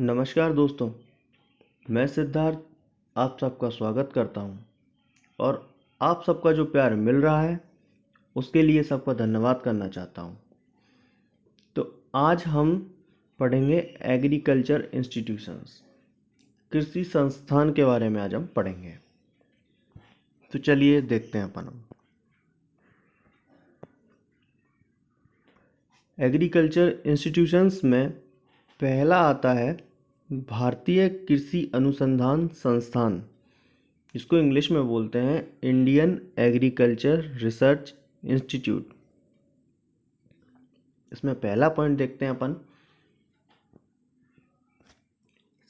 नमस्कार दोस्तों, मैं सिद्धार्थ आप सबका स्वागत करता हूं और आप सबका जो प्यार मिल रहा है उसके लिए सबका धन्यवाद करना चाहता हूं। तो आज हम पढ़ेंगे एग्रीकल्चर इंस्टीट्यूशंस, कृषि संस्थान के बारे में आज हम पढ़ेंगे। तो चलिए देखते हैं अपन हम। एग्रीकल्चर इंस्टीट्यूशंस में पहला आता है भारतीय कृषि अनुसंधान संस्थान, इसको इंग्लिश में बोलते हैं इंडियन एग्रीकल्चर रिसर्च इंस्टीट्यूट। इसमें पहला पॉइंट देखते हैं अपन।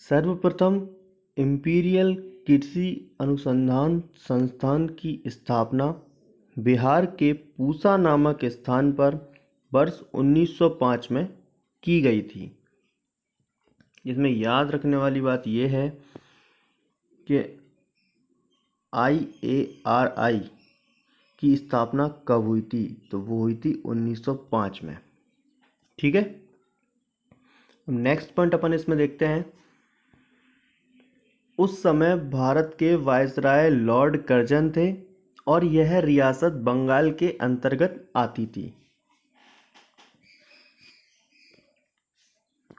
सर्वप्रथम इंपीरियल कृषि अनुसंधान संस्थान की स्थापना बिहार के पूसा नामक स्थान पर वर्ष 1905 में की गई थी। इसमें याद रखने वाली बात यह है कि IARI की स्थापना कब हुई थी, तो वो हुई थी 1905 में। ठीक है, नेक्स्ट पॉइंट अपन इसमें देखते हैं। उस समय भारत के वायसराय लॉर्ड कर्जन थे और यह रियासत बंगाल के अंतर्गत आती थी।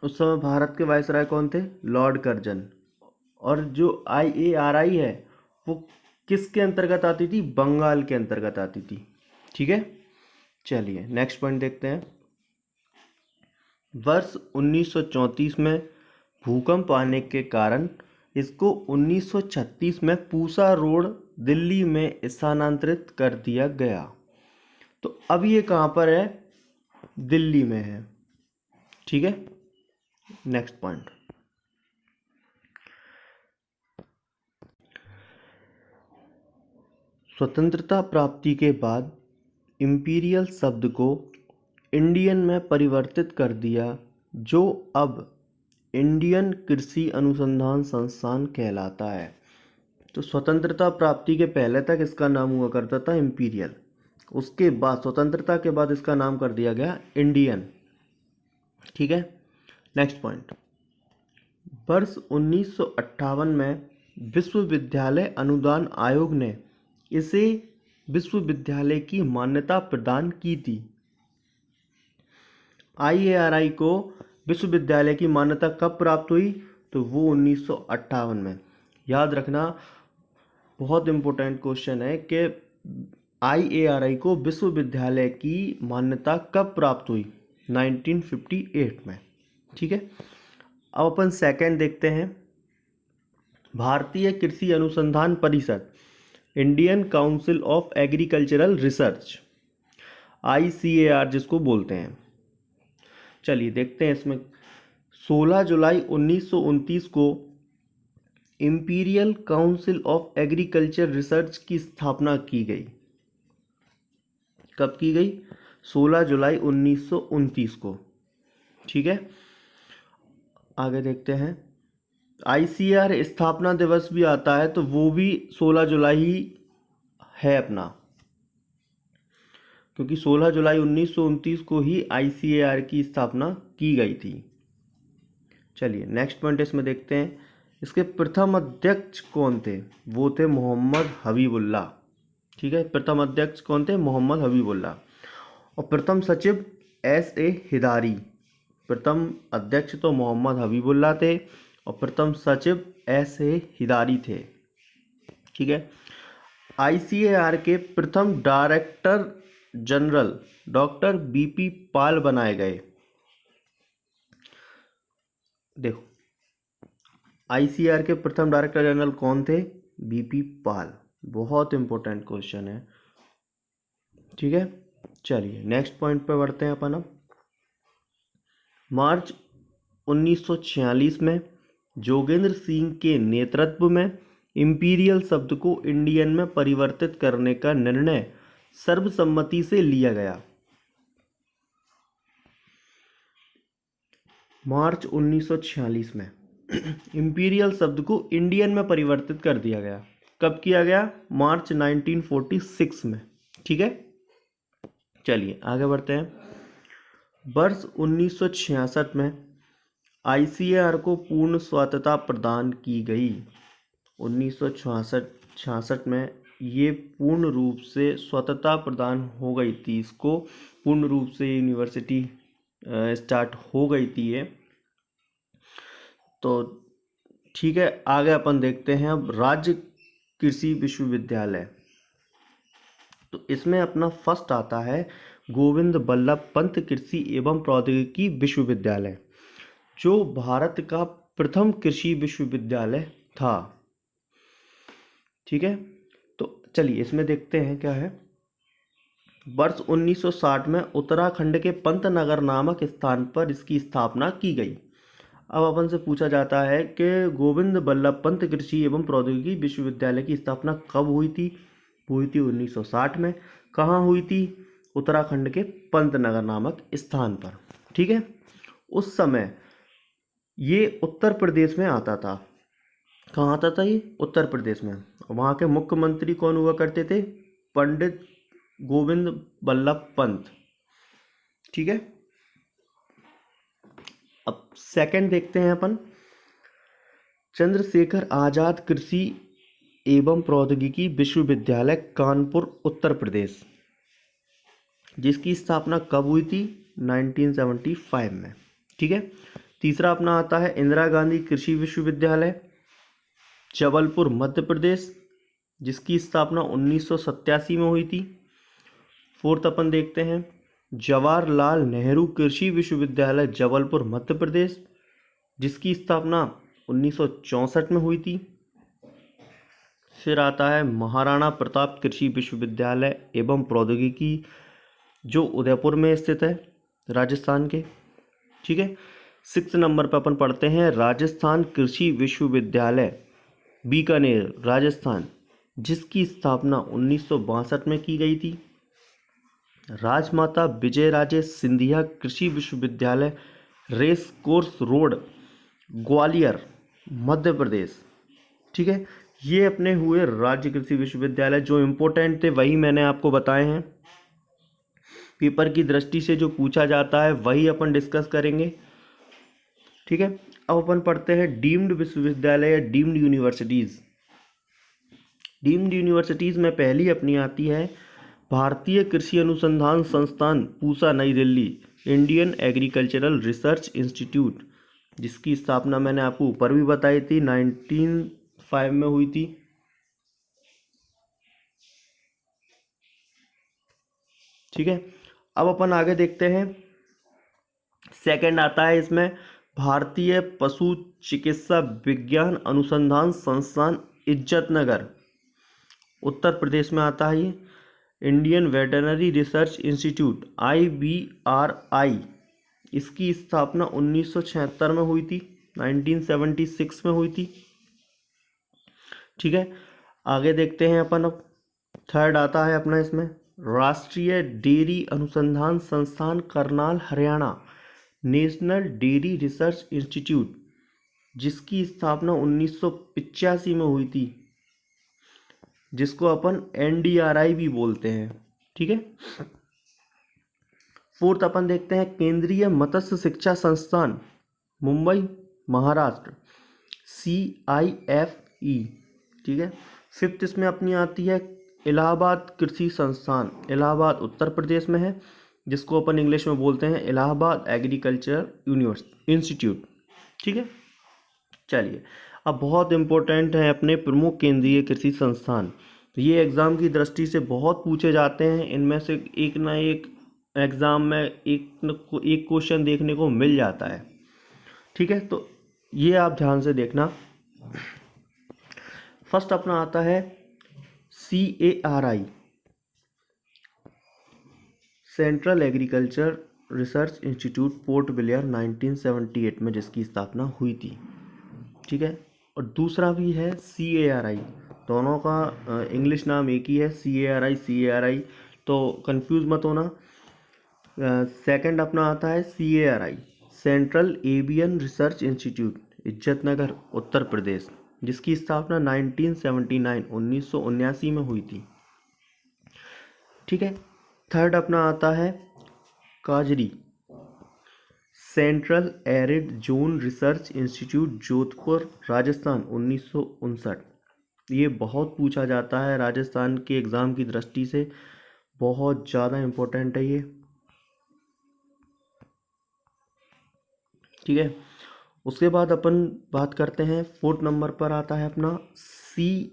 उस समय भारत के वायसराय कौन थे? Lord Curzon. और जो IARI है वो किसके अंतर्गत आती थी? बंगाल के अंतर्गत आती थी। ठीक है, चलिए नेक्स्ट पॉइंट देखते हैं। वर्ष 1934 में भूकंप आने के कारण इसको 1936 में पूसा रोड दिल्ली में स्थानांतरित कर दिया गया। तो अब ये कहाँ पर है? दिल्ली में है। ठीक है, नेक्स्ट पॉइंट। स्वतंत्रता प्राप्ति के बाद इंपीरियल शब्द को इंडियन में परिवर्तित कर दिया, जो अब इंडियन कृषि अनुसंधान संस्थान कहलाता है। तो स्वतंत्रता प्राप्ति के पहले तक इसका नाम हुआ करता था इंपीरियल, उसके बाद स्वतंत्रता के बाद इसका नाम कर दिया गया इंडियन। ठीक है, नेक्स्ट पॉइंट। वर्ष 1958 में विश्वविद्यालय अनुदान आयोग ने इसे विश्वविद्यालय की मान्यता प्रदान की थी। IARI को विश्वविद्यालय की मान्यता कब प्राप्त हुई? तो वो 1958 में। याद रखना, बहुत इंपॉर्टेंट क्वेश्चन है कि IARI को विश्वविद्यालय की मान्यता कब प्राप्त हुई? 1958 में। ठीक है, अब अपन सेकंड देखते हैं। भारतीय कृषि अनुसंधान परिषद, Indian council of agricultural research, ICAR जिसको बोलते हैं। चलिए देखते हैं इसमें। 16 जुलाई 1929 को imperial council of agriculture research की स्थापना की गई। कब की गई? 16 जुलाई 1929 को। ठीक है, आगे देखते हैं। ICAR स्थापना दिवस भी आता है, तो वो भी 16 जुलाई ही है अपना, क्योंकि 16 जुलाई 1929 को ही ICAR की स्थापना की गई थी। चलिए नेक्स्ट पॉइंट इसमें देखते हैं। इसके प्रथम अध्यक्ष कौन थे? वो थे मोहम्मद हबीबुल्लाह। ठीक है, प्रथम अध्यक्ष कौन थे? मोहम्मद हबीबुल्लाह। और प्रथम सचिव SA हिदारी। प्रथम अध्यक्ष तो मोहम्मद हबीबुल्लाह थे और प्रथम सचिव SA हिदारी थे। ठीक है, ICAR के प्रथम डायरेक्टर जनरल डॉक्टर BP पाल बनाए गए। देखो, ICAR के प्रथम डायरेक्टर जनरल कौन थे? BP पाल। बहुत इंपॉर्टेंट क्वेश्चन है। ठीक है, चलिए नेक्स्ट पॉइंट पे बढ़ते हैं अपन। अब मार्च 1946 में जोगेंद्र सिंह के नेतृत्व में इंपीरियल शब्द को इंडियन में परिवर्तित करने का निर्णय सर्वसम्मति से लिया गया। मार्च 1946 में इंपीरियल शब्द को इंडियन में परिवर्तित कर दिया गया। कब किया गया? मार्च 1946 में। ठीक है, चलिए आगे बढ़ते हैं। वर्ष 1966 में आईसीएआर को पूर्ण स्वायत्तता प्रदान की गई 1966 में। ये पूर्ण रूप से स्वायत्तता प्रदान हो गई थी, इसको पूर्ण रूप से यूनिवर्सिटी स्टार्ट हो गई थी ये। तो ठीक है, आगे अपन देखते हैं अब राज्य कृषि विश्वविद्यालय। तो इसमें अपना फर्स्ट आता है गोविंद बल्लभ पंत कृषि एवं प्रौद्योगिकी विश्वविद्यालय, जो भारत का प्रथम कृषि विश्वविद्यालय था। ठीक है, तो चलिए इसमें देखते हैं क्या है। वर्ष 1960 में उत्तराखंड के पंतनगर नामक स्थान पर इसकी स्थापना की गई। अब अपन से पूछा जाता है कि गोविंद बल्लभ पंत कृषि एवं प्रौद्योगिकी विश्वविद्यालय की स्थापना कब हुई थी? हुई थी 1960 में। कहाँ हुई थी? उत्तराखंड के पंतनगर नामक स्थान पर। ठीक है, उस समय ये उत्तर प्रदेश में आता था। कहाँ आता था ये? उत्तर प्रदेश में। वहाँ के मुख्यमंत्री कौन हुआ करते थे? पंडित गोविंद बल्लभ पंत। ठीक है, अब सेकंड देखते हैं अपन, चंद्रशेखर आजाद कृषि एवं प्रौद्योगिकी विश्वविद्यालय कानपुर उत्तर प्रदेश, जिसकी स्थापना कब हुई थी? 1975 में। ठीक है, तीसरा अपना आता है इंदिरा गांधी कृषि विश्वविद्यालय जबलपुर मध्य प्रदेश, जिसकी स्थापना 1987 में हुई थी। फोर्थ अपन देखते हैं जवाहरलाल नेहरू कृषि विश्वविद्यालय जबलपुर मध्य प्रदेश, जिसकी स्थापना 1964 में हुई थी। फिर आता है महाराणा प्रताप कृषि विश्वविद्यालय एवं प्रौद्योगिकी, जो उदयपुर में स्थित है, राजस्थान के। ठीक है, 6 नंबर पर अपन पढ़ते हैं राजस्थान कृषि विश्वविद्यालय बीकानेर राजस्थान, जिसकी स्थापना 1962 में की गई थी। राजमाता विजयराजे सिंधिया कृषि विश्वविद्यालय race course road Gwalior Madhya Pradesh. ठीक है, ये अपने हुए राज्य कृषि विश्वविद्यालय। जो इम्पोर्टेंट थे वही मैंने आपको बताए हैं, पेपर की दृष्टि से जो पूछा जाता है वही अपन डिस्कस करेंगे। ठीक है, अब अपन पढ़ते हैं डीम्ड विश्वविद्यालय या डीम्ड यूनिवर्सिटीज़। डीम्ड यूनिवर्सिटीज़ में पहली अपनी आती है भारतीय कृषि अनुसंधान संस्थान पूसा नई Delhi, Indian agricultural research institute, जिसकी स्थापना मैंने आपको ऊपर भी बताई थी 1905 में हुई थी। ठीक है, अब अपन आगे देखते हैं। सेकंड आता है इसमें भारतीय पशु चिकित्सा विज्ञान अनुसंधान संस्थान इज्जतनगर, उत्तर प्रदेश में आता है ये। Indian veterinary research institute IVRI, इसकी स्थापना 1976 में हुई थी, 1976 में हुई थी। ठीक है, आगे देखते हैं अपन। अब थर्ड आता है अपना इसमें राष्ट्रीय डेयरी अनुसंधान संस्थान Karnal Haryana, national dairy research institute, जिसकी स्थापना 1985 में हुई थी, जिसको अपन NDRI भी बोलते हैं। ठीक है, फोर्थ अपन देखते हैं केंद्रीय मत्स्य शिक्षा संस्थान मुंबई महाराष्ट्र CIFE। ठीक है, फिफ्थ इसमें अपनी आती है इलाहाबाद कृषि संस्थान, इलाहाबाद उत्तर प्रदेश में है, जिसको अपन इंग्लिश में बोलते हैं इलाहाबाद एग्रीकल्चर इंस्टीट्यूट। ठीक है, चलिए अब बहुत इम्पोर्टेंट है अपने प्रमुख केंद्रीय कृषि संस्थान। ये एग्ज़ाम की दृष्टि से बहुत पूछे जाते हैं, इनमें से एक ना एक एग्ज़ाम में एक क्वेश्चन देखने को मिल जाता है। ठीक है, तो ये आप ध्यान से देखना। फर्स्ट अपना आता है CARI, central agriculture research institute port Blair 1978 में, जिसकी स्थापना हुई थी। ठीक है, और दूसरा भी है CARI, दोनों का इंग्लिश नाम एक ही है, CARI, तो कंफ्यूज मत होना। सेकंड अपना आता है CARI, central avian research institute Izzatnagar Uttar Pradesh, जिसकी स्थापना 1979 में हुई थी। ठीक है, थर्ड अपना आता है काजरी, central arid zone research institute Jodhpur Rajasthan 1959। ये बहुत पूछा जाता है राजस्थान के एग्ज़ाम की दृष्टि से, बहुत ज़्यादा इम्पोर्टेंट है ये। ठीक है, उसके बाद अपन बात करते हैं 4th नंबर पर आता है अपना CIAE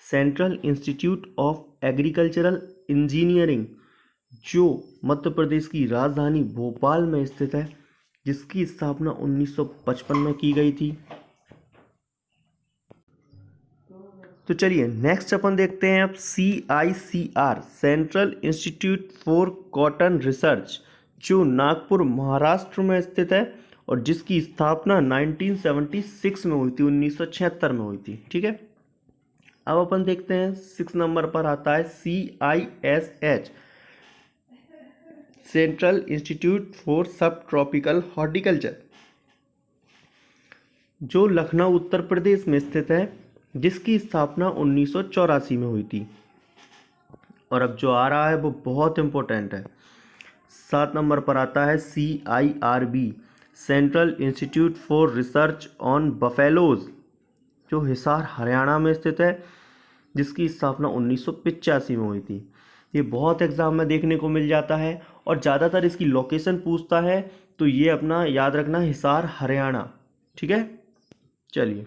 central institute of agricultural engineering, जो मध्य प्रदेश की राजधानी भोपाल में स्थित है, जिसकी स्थापना 1955 में की गई थी। तो चलिए नेक्स्ट अपन देखते हैं अब CICR central institute for cotton research, जो नागपुर महाराष्ट्र में स्थित है और जिसकी स्थापना 1976 में हुई थी, 1976 में हुई थी। ठीक है, अब अपन देखते हैं 6 नंबर पर आता है CISH सेंट्रल इंस्टीट्यूट फॉर सब ट्रॉपिकल हॉर्टिकल्चर, जो लखनऊ उत्तर प्रदेश में स्थित है, जिसकी स्थापना 1984 में हुई थी। और अब जो आ रहा है वो बहुत इम्पोर्टेंट है, 7 नंबर पर आता है CIRB central institute for research on buffaloes, जो हिसार हरियाणा में स्थित है, जिसकी स्थापना 1985 में हुई थी। ये बहुत एग्जाम में देखने को मिल जाता है और ज़्यादातर इसकी लोकेशन पूछता है, तो ये अपना याद रखना, हिसार हरियाणा। ठीक है, चलिए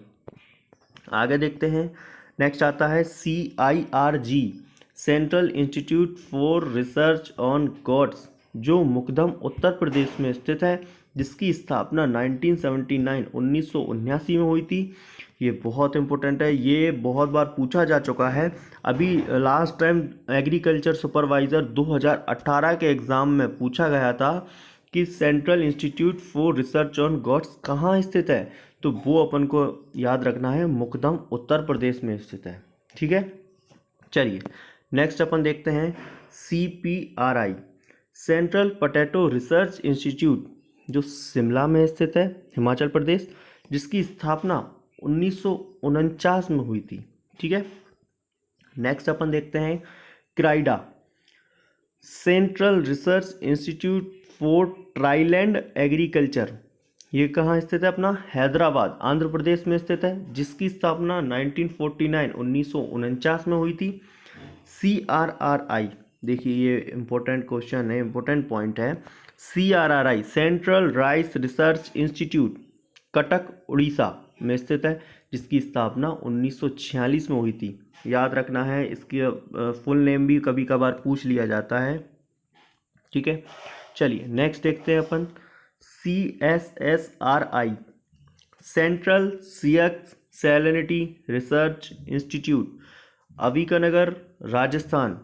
आगे देखते हैं। नेक्स्ट आता है CIRG central institute for research on goats, जो मुकदम उत्तर प्रदेश में स्थित है, जिसकी स्थापना 1979 में हुई थी। ये बहुत इंपॉर्टेंट है, ये बहुत बार पूछा जा चुका है। अभी लास्ट टाइम एग्रीकल्चर सुपरवाइज़र 2018 के एग्ज़ाम में पूछा गया था कि central institute for research on goats कहाँ स्थित है, तो वो अपन को याद रखना है, मुकदम उत्तर प्रदेश में स्थित है। ठीक है, चलिए नेक्स्ट अपन देखते हैं CPRI central potato research institute, जो शिमला में स्थित है, हिमाचल प्रदेश, जिसकी स्थापना 1949 में हुई थी। ठीक है, नेक्स्ट अपन देखते हैं CRIDA central research institute for dryland agriculture, ये कहाँ स्थित है, अपना हैदराबाद आंध्र प्रदेश में स्थित है, जिसकी स्थापना 1949 में हुई थी। CRRI, देखिए ये इम्पोर्टेंट क्वेश्चन है, इम्पोर्टेंट पॉइंट है। CRRI central rice research institute Cuttack Orissa में स्थित है, जिसकी स्थापना 1946 में हुई थी। याद रखना है, इसकी फुल नेम भी कभी कभार पूछ लिया जाता है। ठीक है, चलिए नेक्स्ट देखते हैं अपन CSSRI सेंट्रल सियक्स salinity research institute, Avikanagar Rajasthan,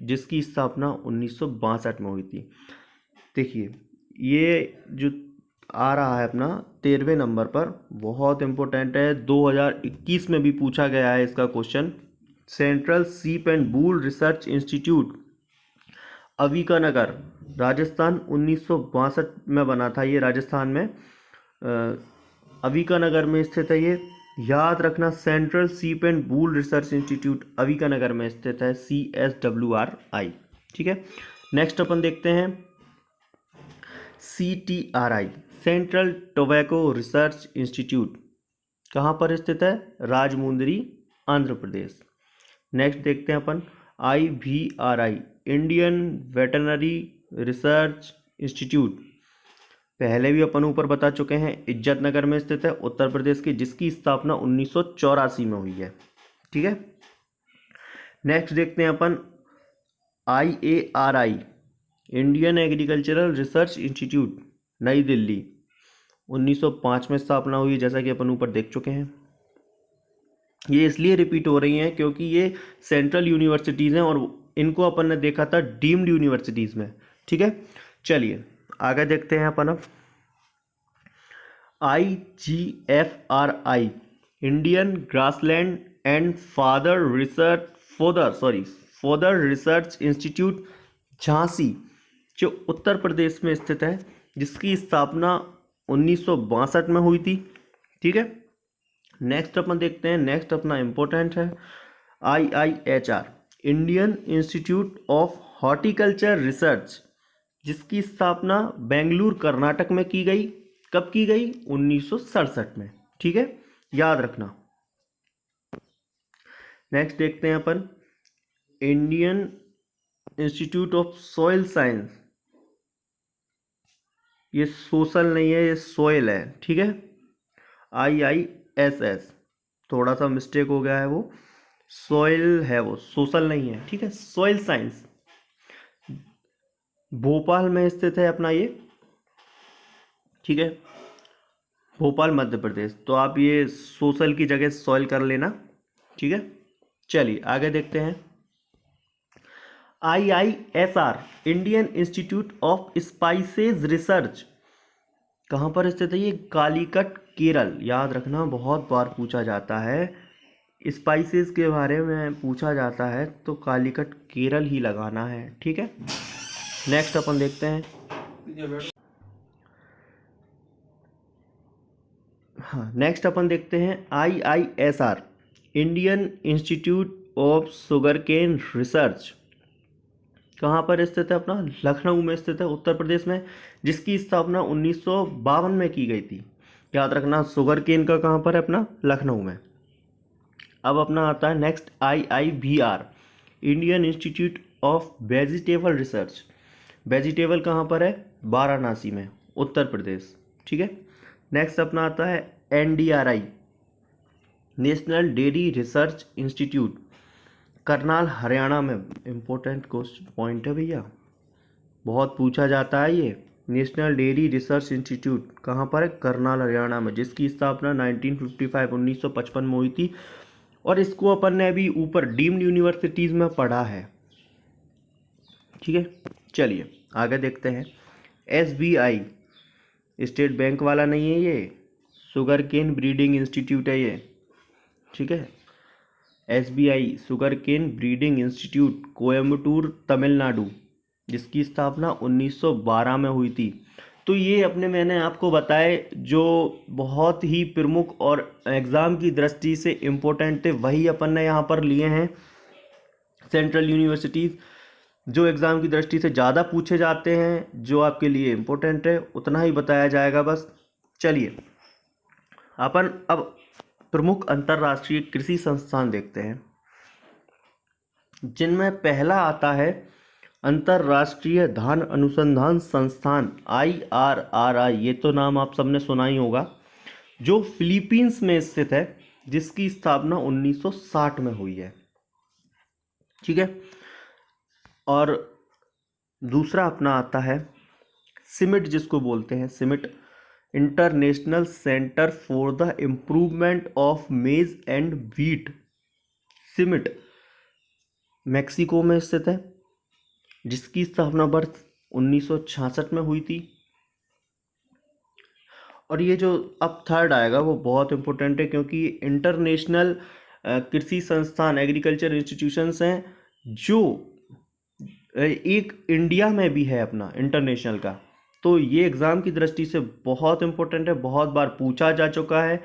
जिसकी स्थापना 1962 में हुई थी। देखिए ये जो आ रहा है अपना 13वें नंबर पर, बहुत इम्पोर्टेंट है, 2021 में भी पूछा गया है इसका क्वेश्चन। सेंट्रल सीप and wool research institute Avikanagar Rajasthan 1962 में बना था, ये राजस्थान में अविकानगर में स्थित है। ये याद रखना, सेंट्रल सीप and wool research institute Avikanagar में स्थित है, CSWRI। ठीक है, नेक्स्ट अपन देखते हैं CTRI central tobacco research institute, कहाँ पर स्थित है, राजमुंदरी आंध्र प्रदेश। नेक्स्ट देखते हैं अपन IVRI Indian veterinary research institute, पहले भी अपन ऊपर बता चुके हैं, इज्जत नगर में स्थित है, उत्तर प्रदेश की, जिसकी स्थापना 1984 में हुई है। ठीक है, नेक्स्ट देखते हैं अपन IARI Indian agricultural research institute नई दिल्ली, 1905 में स्थापना हुई, जैसा कि अपन ऊपर देख चुके हैं। ये इसलिए रिपीट हो रही हैं क्योंकि ये सेंट्रल यूनिवर्सिटीज़ हैं और इनको अपन ने देखा था डीम्ड यूनिवर्सिटीज़ में। ठीक है, चलिए आगे देखते हैं अपन अब IGFRI Indian grassland and father research institute Jhansi, जो उत्तर प्रदेश में स्थित है, जिसकी स्थापना 1962 में हुई थी। ठीक है, नेक्स्ट अपन देखते हैं, नेक्स्ट अपना इम्पोर्टेंट है IIHR Indian institute of horticulture research, जिसकी स्थापना बेंगलुरु कर्नाटक में की गई। कब की गई? 1967 में। ठीक है, याद रखना। नेक्स्ट देखते हैं अपन, Indian institute of soil science. ये सोशल नहीं है, ये सोयल है। ठीक है, IISS, थोड़ा सा मिस्टेक हो गया है, वो सॉइल है, वो सोशल नहीं है। ठीक है, सॉइल साइंस भोपाल में स्थित है अपना ये। ठीक है, भोपाल मध्य प्रदेश। तो आप ये सोशल की जगह सॉइल कर लेना। ठीक है, चलिए आगे देखते हैं। IISR, Indian institute of spices research, कहाँ पर स्थित है ये? कालीकट, केरल। याद रखना, बहुत बार पूछा जाता है, स्पाइसेस के बारे में पूछा जाता है तो कालीकट केरल ही लगाना है। ठीक है, नेक्स्ट अपन देखते हैं। हाँ, नेक्स्ट अपन देखते हैं IISR, Indian institute of sugarcane research, कहाँ पर स्थित है अपना? लखनऊ में स्थित है, उत्तर प्रदेश में, जिसकी स्थापना 1952 में की गई थी। याद रखना, शुगर केन का कहाँ पर है अपना? लखनऊ में। अब अपना आता है next IIVR, Indian institute of vegetable research. Vegetable कहाँ पर है? वाराणसी में, उत्तर प्रदेश। ठीक है, नेक्स्ट अपना आता है NDRI, national dairy research institute, Karnal Haryana में। इम्पोर्टेंट क्वेश्चन पॉइंट है भैया, बहुत पूछा जाता है ये। नेशनल डेयरी रिसर्च इंस्टीट्यूट कहाँ पर है? करनाल हरियाणा में, जिसकी स्थापना 1955 में हुई थी। और इसको अपन ने अभी ऊपर डीम्ड यूनिवर्सिटीज़ में पढ़ा है। ठीक है, चलिए आगे देखते हैं। SBI, स्टेट बैंक वाला नहीं है ये, शुगर केन ब्रीडिंग इंस्टीट्यूट है ये। ठीक है, SBI sugarcane breeding institute, Coimbatore, Tamil Nadu, जिसकी स्थापना 1912 में हुई थी। तो ये अपने मैंने आपको बताए जो बहुत ही प्रमुख और एग्ज़ाम की दृष्टि से इम्पोर्टेंट थे, वही अपन ने यहाँ पर लिए हैं। सेंट्रल यूनिवर्सिटीज़ जो एग्ज़ाम की दृष्टि से ज़्यादा पूछे जाते हैं, जो आपके लिए इम्पोर्टेंट है, उतना ही बताया जाएगा बस। चलिए अपन अब प्रमुख अंतर्राष्ट्रीय कृषि संस्थान देखते हैं, जिनमें पहला आता है अंतर्राष्ट्रीय धान अनुसंधान संस्थान IRRI। ये तो नाम आप सबने सुना ही होगा, जो फिलीपींस में स्थित है, जिसकी स्थापना 1960 में हुई है। ठीक है, और दूसरा अपना आता है सिमिट, जिसको बोलते हैं CIMMYT, international centre for the improvement of maize and wheat. CIMMYT Mexico में स्थित है, जिसकी स्थापना वर्ष 1966 में हुई थी। और ये जो अब थर्ड आएगा वो बहुत इंपॉर्टेंट है, क्योंकि इंटरनेशनल कृषि संस्थान एग्रीकल्चर इंस्टीट्यूशंस हैं, जो एक इंडिया में भी है अपना इंटरनेशनल का। तो ये एग्ज़ाम की दृष्टि से बहुत इंपॉर्टेंट है, बहुत बार पूछा जा चुका है।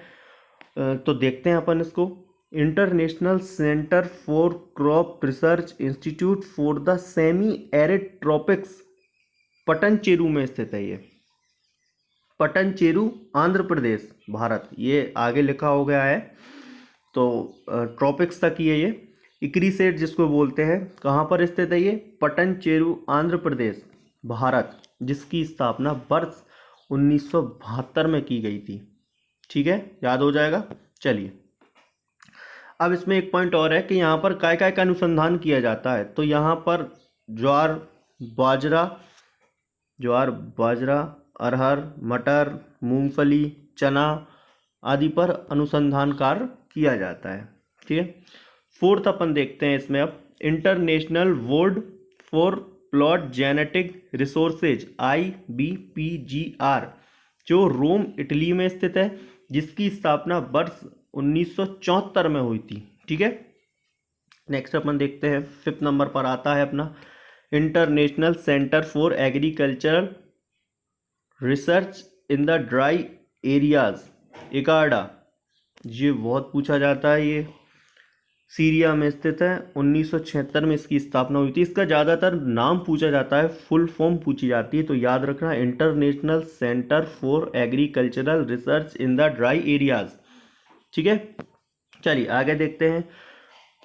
तो देखते हैं अपन इसको। International centre for crop research institute for the semi arid tropics, Patancheru में स्थित है ये। पटनचेरू, आंध्र प्रदेश, भारत। ये आगे लिखा हो गया है, तो ट्रॉपिक्स तक ही है ये। इक्रीसेट जिसको बोलते हैं, कहाँ पर स्थित है ये? पटनचेरू, आंध्र प्रदेश, भारत, जिसकी स्थापना वर्ष 1972 में की गई थी। ठीक है, याद हो जाएगा। चलिए अब इसमें एक पॉइंट और है कि यहाँ पर काय काय का अनुसंधान किया जाता है। तो यहाँ पर ज्वार बाजरा, अरहर, मटर, मूंगफली, चना आदि पर अनुसंधान कार्य किया जाता है। ठीक है, फोर्थ अपन देखते हैं इसमें अब, international board for plot genetic resources IBPGR, जो रोम इटली में स्थित है, जिसकी स्थापना वर्ष 1974 में हुई थी। ठीक है, नेक्स्ट अपन देखते हैं, फिफ्थ नंबर पर आता है अपना international centre for agricultural research in the dry areas, ICARDA. ये बहुत पूछा जाता है, ये सीरिया में स्थित है। 1976 में इसकी स्थापना हुई थी। इसका ज़्यादातर नाम पूछा जाता है, फुल फॉर्म पूछी जाती है, तो याद रखना, international centre for agricultural research in the dry areas. ठीक है, चलिए आगे देखते हैं।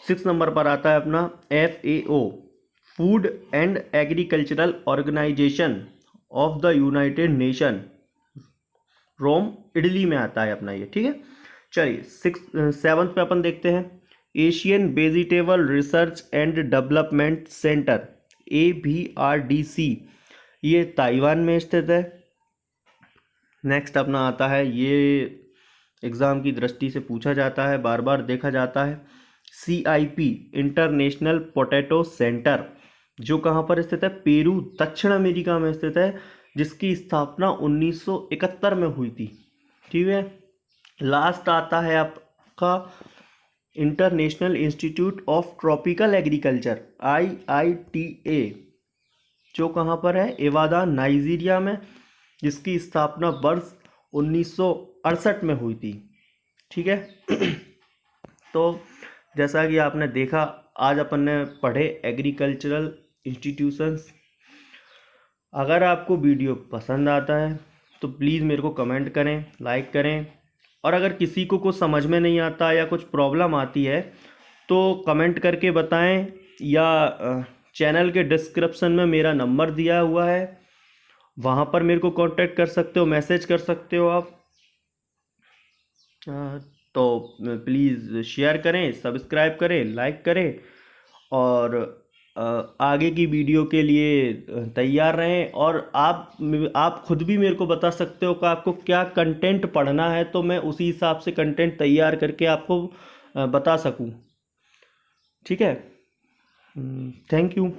6 नंबर पर आता है अपना FAO, Food and Agricultural Organization of the United Nation, Rome Italy में आता है अपना ये। ठीक है, चलिए 7th पे अपन देखते हैं Asian vegetable research and development centre, AVRDC, ये ताइवान में स्थित है। नेक्स्ट अपना आता है, ये एग्ज़ाम की दृष्टि से पूछा जाता है, बार बार देखा जाता है, CIP, इंटरनेशनल पोटैटो सेंटर, जो कहाँ पर स्थित है, पेरू, दक्षिण अमेरिका में स्थित है, जिसकी स्थापना 1971 में हुई थी। ठीक है, लास्ट आता है आपका international institute of tropical agriculture, IITA, जो कहाँ पर है, इबादान, नाइजीरिया में, जिसकी स्थापना वर्ष 1968 में हुई थी। ठीक है तो जैसा कि आपने देखा, आज अपन ने पढ़े एग्रीकल्चरल इंस्टीट्यूशंस। अगर आपको वीडियो पसंद आता है तो प्लीज़ मेरे को कमेंट करें, लाइक करें, और अगर किसी को कुछ समझ में नहीं आता या कुछ प्रॉब्लम आती है तो कमेंट करके बताएं, या चैनल के डिस्क्रिप्शन में मेरा नंबर दिया हुआ है, वहाँ पर मेरे को कांटेक्ट कर सकते हो, मैसेज कर सकते हो आप। तो प्लीज़ शेयर करें, सब्सक्राइब करें, लाइक करें, और आगे की वीडियो के लिए तैयार रहें। और आप खुद भी मेरे को बता सकते हो कि आपको क्या कंटेंट पढ़ना है, तो मैं उसी हिसाब से कंटेंट तैयार करके आपको बता सकूं। ठीक है, थैंक यू।